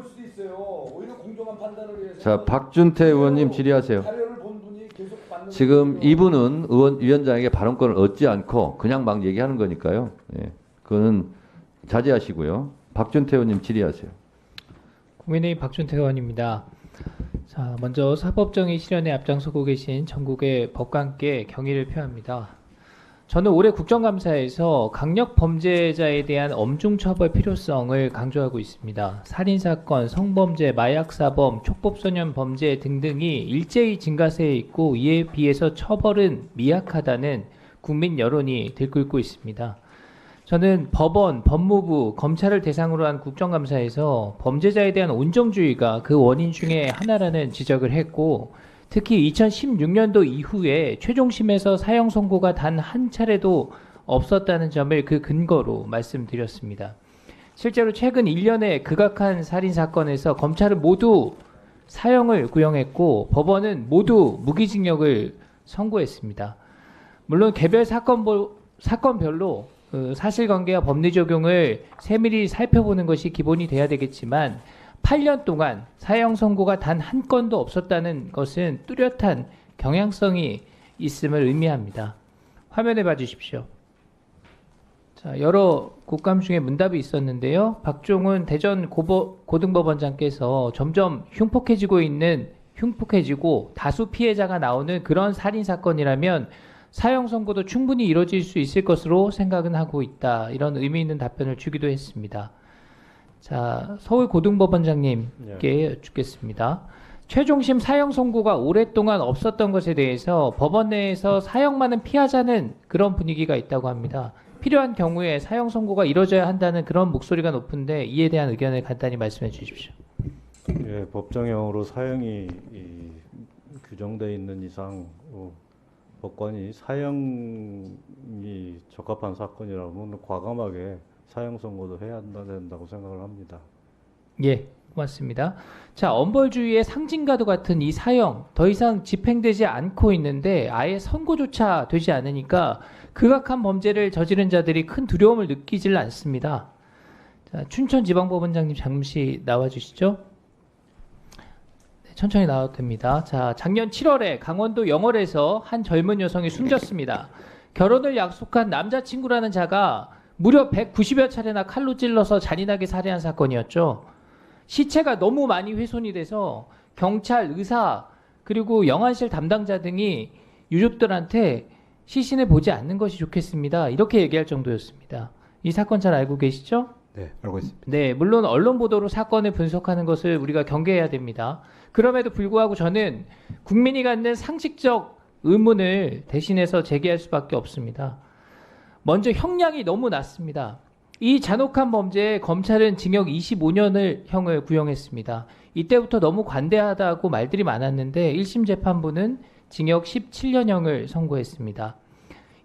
볼 수도 있어요. 오히려 공정한 판단을 위해서. 자, 박준태 의원님 질의하세요. 자료를 본 분이 계속 받는 지금 거거든요. 이분은 위원장에게 발언권을 얻지 않고 그냥 막 얘기하는 거니까요. 예, 그거는 자제하시고요. 박준태 의원님 질의하세요. 국민의힘 박준태 의원입니다. 자, 먼저 사법정의 실현에 앞장서고 계신 전국의 법관께 경의를 표합니다. 저는 올해 국정감사에서 강력 범죄자에 대한 엄중 처벌 필요성을 강조하고 있습니다. 살인사건, 성범죄, 마약사범, 촉법소년 범죄 등등이 일제히 증가세에 있고 이에 비해서 처벌은 미약하다는 국민 여론이 들끓고 있습니다. 저는 법원, 법무부, 검찰을 대상으로 한 국정감사에서 범죄자에 대한 온정주의가 그 원인 중에 하나라는 지적을 했고, 특히 2016년도 이후에 최종심에서 사형 선고가 단 한 차례도 없었다는 점을 그 근거로 말씀드렸습니다. 실제로 최근 1년의 극악한 살인사건에서 검찰은 모두 사형을 구형했고 법원은 모두 무기징역을 선고했습니다. 물론 개별 사건별로 사실관계와 법리 적용을 세밀히 살펴보는 것이 기본이 돼야 되겠지만 8년 동안 사형 선고가 단 한 건도 없었다는 것은 뚜렷한 경향성이 있음을 의미합니다. 화면에 봐주십시오. 자, 여러 국감 중에 문답이 있었는데요. 박종훈 대전 고등법원장께서 점점 흉폭해지고 다수 피해자가 나오는 그런 살인사건이라면 사형 선고도 충분히 이뤄질 수 있을 것으로 생각은 하고 있다. 이런 의미 있는 답변을 주기도 했습니다. 자, 서울 고등법원장님께 여쭙겠습니다. 최종심 사형 선고가 오랫동안 없었던 것에 대해서 법원 내에서 사형만은 피하자는 그런 분위기가 있다고 합니다. 필요한 경우에 사형 선고가 이뤄져야 한다는 그런 목소리가 높은데 이에 대한 의견을 간단히 말씀해 주십시오. 예, 법정형으로 사형이 규정되어 있는 이상 법관이 사형이 적합한 사건이라면 과감하게 사형 선고도 해야 된다고 생각을 합니다. 예, 고맙습니다. 자, 엄벌주의의 상징과도 같은 이 사형 더 이상 집행되지 않고 있는데 아예 선고조차 되지 않으니까 극악한 범죄를 저지른 자들이 큰 두려움을 느끼질 않습니다. 자, 춘천지방법원장님 잠시 나와주시죠. 천천히 나와도 됩니다. 자, 작년 7월에 강원도 영월에서 한 젊은 여성이 숨졌습니다. 결혼을 약속한 남자친구라는 자가 무려 190여 차례나 칼로 찔러서 잔인하게 살해한 사건이었죠. 시체가 너무 많이 훼손이 돼서 경찰, 의사, 그리고 영안실 담당자 등이 유족들한테 시신을 보지 않는 것이 좋겠습니다. 이렇게 얘기할 정도였습니다. 이 사건 잘 알고 계시죠? 네, 알고 있습니다. 네, 물론 언론 보도로 사건을 분석하는 것을 우리가 경계해야 됩니다. 그럼에도 불구하고 저는 국민이 갖는 상식적 의문을 대신해서 제기할 수밖에 없습니다. 먼저 형량이 너무 낮습니다. 이 잔혹한 범죄에 검찰은 징역 25년을 형을 구형했습니다. 이때부터 너무 관대하다고 말들이 많았는데 1심 재판부는 징역 17년형을 선고했습니다.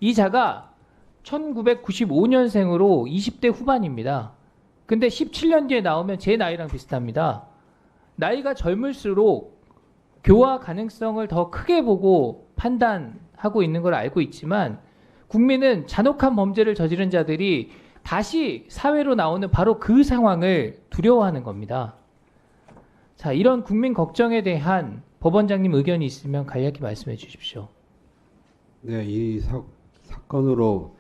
이 자가 1995년생으로 20대 후반입니다. 근데 17년 뒤에 나오면 제 나이랑 비슷합니다. 나이가 젊을수록 교화 가능성을 더 크게 보고 판단하고 있는 걸 알고 있지만 국민은 잔혹한 범죄를 저지른 자들이 다시 사회로 나오는 바로 그 상황을 두려워하는 겁니다. 자, 이런 국민 걱정에 대한 법원장님 의견이 있으면 간략히 말씀해 주십시오. 네, 이 사건으로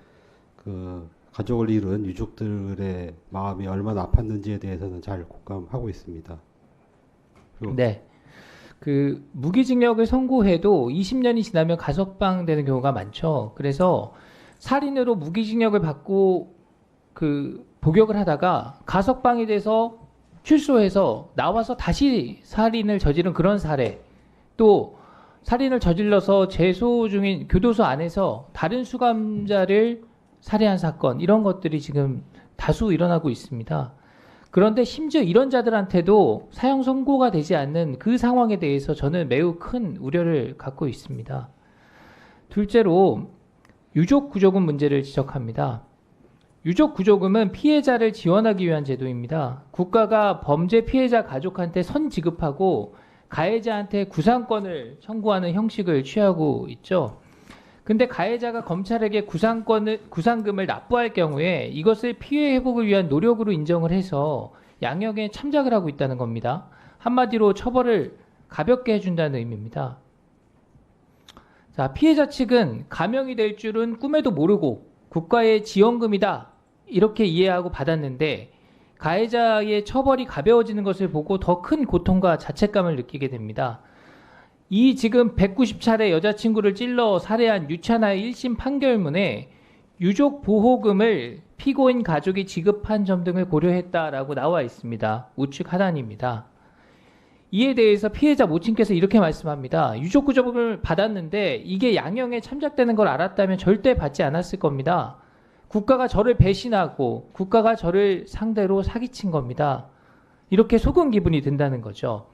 가족을 잃은 유족들의 마음이 얼마나 아팠는지에 대해서는 잘 공감하고 있습니다. 네. 무기징역을 선고해도 20년이 지나면 가석방 되는 경우가 많죠. 그래서 살인으로 무기징역을 받고 복역을 하다가 가석방이 돼서 출소해서 나와서 다시 살인을 저지른 그런 사례, 또 살인을 저질러서 재소 중인 교도소 안에서 다른 수감자를 살해한 사건, 이런 것들이 지금 다수 일어나고 있습니다. 그런데 심지어 이런 자들한테도 사형 선고가 되지 않는 그 상황에 대해서 저는 매우 큰 우려를 갖고 있습니다. 둘째로 유족 구조금 문제를 지적합니다. 유족 구조금은 피해자를 지원하기 위한 제도입니다. 국가가 범죄 피해자 가족한테 선지급하고 가해자한테 구상권을 청구하는 형식을 취하고 있죠. 근데 가해자가 검찰에게 구상금을 납부할 경우에 이것을 피해 회복을 위한 노력으로 인정을 해서 양형에 참작을 하고 있다는 겁니다. 한마디로 처벌을 가볍게 해준다는 의미입니다. 자, 피해자 측은 감형이 될 줄은 꿈에도 모르고 국가의 지원금이다 이렇게 이해하고 받았는데 가해자의 처벌이 가벼워지는 것을 보고 더 큰 고통과 자책감을 느끼게 됩니다. 이 지금 190차례 여자친구를 찔러 살해한 유찬아의 1심 판결문에 유족 보호금을 피고인 가족이 지급한 점 등을 고려했다라고 나와 있습니다. 우측 하단입니다. 이에 대해서 피해자 모친께서 이렇게 말씀합니다. 유족 구조금을 받았는데 이게 양형에 참작되는 걸 알았다면 절대 받지 않았을 겁니다. 국가가 저를 배신하고 국가가 저를 상대로 사기친 겁니다. 이렇게 속은 기분이 든다는 거죠.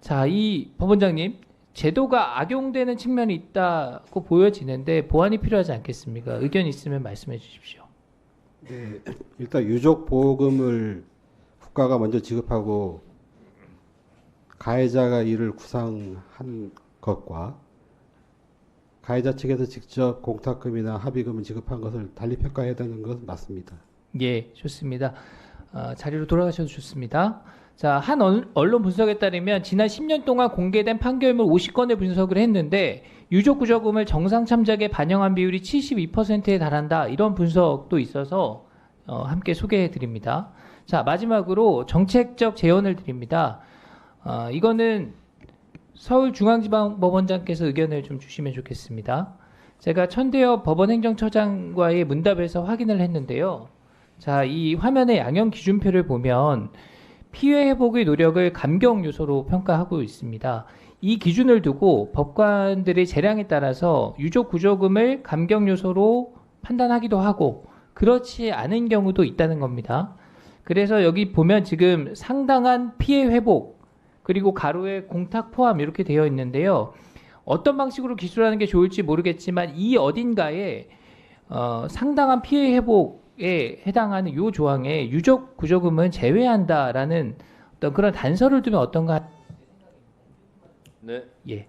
자, 이 법원장님, 제도가 악용되는 측면이 있다고 보여지는데 보완이 필요하지 않겠습니까? 의견 있으면 말씀해 주십시오. 네, 일단 유족 보호금을 국가가 먼저 지급하고 가해자가 이를 구상한 것과 가해자 측에서 직접 공탁금이나 합의금을 지급한 것을 달리 평가해야 되는 것은 맞습니다. 예, 좋습니다. 자리로 돌아가셔도 좋습니다. 자, 한 언론 분석에 따르면 지난 10년 동안 공개된 판결문 50건을 분석을 했는데 유족 구조금을 정상 참작에 반영한 비율이 72%에 달한다. 이런 분석도 있어서 함께 소개해 드립니다. 자, 마지막으로 정책적 제언을 드립니다. 이거는 서울중앙지방법원장께서 의견을 좀 주시면 좋겠습니다. 제가 천대엽 법원행정처장과의 문답에서 확인을 했는데요. 자, 이 화면의 양형 기준표를 보면 피해 회복의 노력을 감경 요소로 평가하고 있습니다. 이 기준을 두고 법관들의 재량에 따라서 유족 구조금을 감경 요소로 판단하기도 하고 그렇지 않은 경우도 있다는 겁니다. 그래서 여기 보면 지금 상당한 피해 회복 그리고 가로에 공탁 포함 이렇게 되어 있는데요. 어떤 방식으로 기술하는 게 좋을지 모르겠지만 이 어딘가에 상당한 피해 회복에 해당하는 이 조항에 유족 구조금은 제외한다라는 어떤 그런 단서를 두면 어떤가? 네. 예.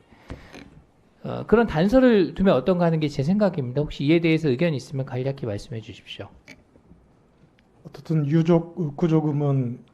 그런 단서를 두면 어떤가 하는 게 제 생각입니다. 혹시 이에 대해서 의견 있으면 간략히 말씀해 주십시오. 어쨌든 유족 구조금은